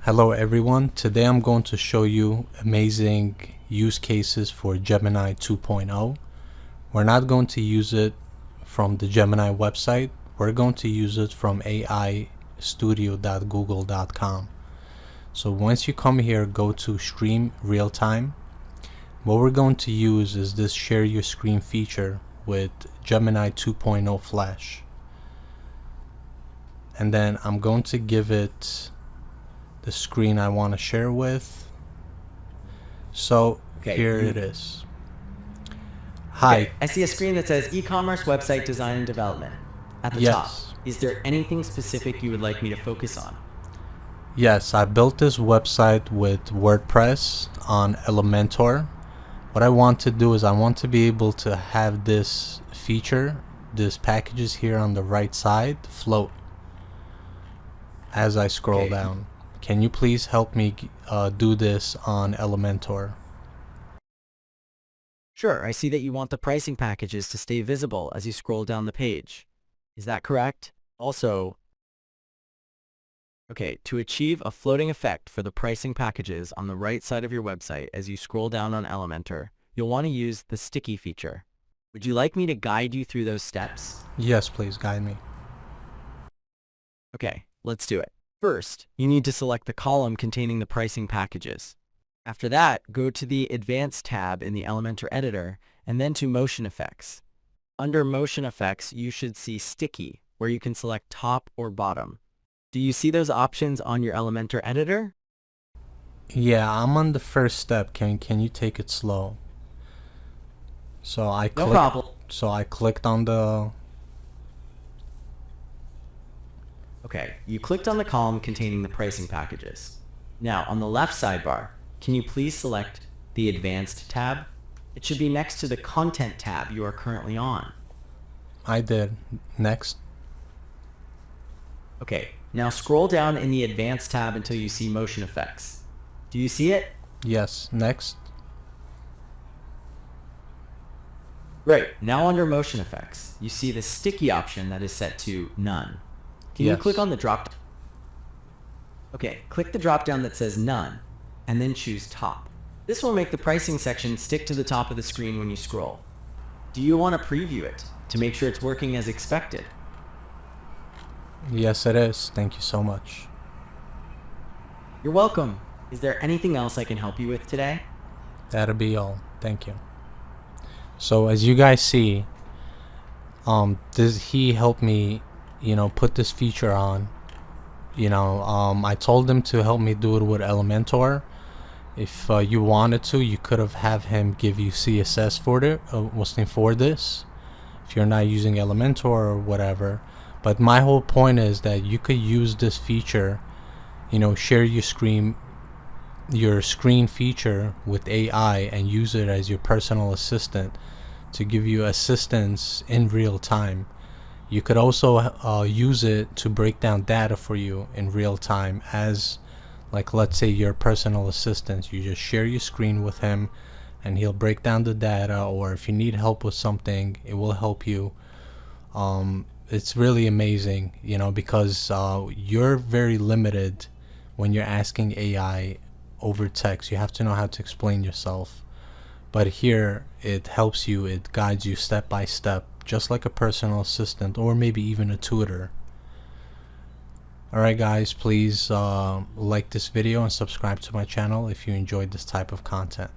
Hello everyone, today I'm going to show you amazing use cases for Gemini 2.0. We're not going to use it from the Gemini website, we're going to use it from aistudio.google.com. So once you come here, go to Stream Realtime. What we're going to use is this share your screen feature with Gemini 2.0 Flash. And then I'm going to give it the screen I want to share with. So here it is. Hi. Okay, I see a screen that says e-commerce website design and development at the top. Is there anything specific you would like me to focus on? Yes, I built this website with WordPress on Elementor. What I want to do is I want to be able to have this feature, this packages here on the right side, float as I scroll down. Can you please help me do this on Elementor? Sure, I see that you want the pricing packages to stay visible as you scroll down the page. Is that correct? Also, to achieve a floating effect for the pricing packages on the right side of your website as you scroll down on Elementor, you'll want to use the sticky feature. Would you like me to guide you through those steps? Yes, please guide me. Okay, let's do it. First, you need to select the column containing the pricing packages. After that, go to the Advanced tab in the Elementor editor and then to Motion Effects. Under Motion Effects, you should see Sticky, where you can select top or bottom. Do you see those options on your Elementor editor? Yeah, I'm on the first step. Can you take it slow? So I clicked, No problem. So I clicked on the... Okay, you clicked on the column containing the pricing packages. Now, on the left sidebar, can you please select the Advanced tab? It should be next to the Content tab you are currently on. I did. Next. Okay, now scroll down in the Advanced tab until you see Motion Effects. Do you see it? Yes. Next. Great. Now under Motion Effects, you see the sticky option that is set to None. Can you click on the drop? Okay, click the drop down that says None, and then choose Top. This will make the pricing section stick to the top of the screen when you scroll. Do you want to preview it to make sure it's working as expected? Yes, it is. Thank you so much. You're welcome. Is there anything else I can help you with today? That'll be all. Thank you. So as you guys see, he helped me, put this feature on. I told him to help me do it with Elementor. If you wanted to, you could have him give you CSS for this, if you're not using Elementor or whatever. But my whole point is that you could use this feature, share your screen feature with AI and use it as your personal assistant to give you assistance in real time. You could also use it to break down data for you in real time as, like, let's say your personal assistant. You just share your screen with him and he'll break down the data, or if you need help with something, it will help you. It's really amazing, because you're very limited when you're asking AI over text. You have to know how to explain yourself. But here it helps you, it guides you step by step, just like a personal assistant or maybe even a tutor. Alright guys, please like this video and subscribe to my channel if you enjoyed this type of content.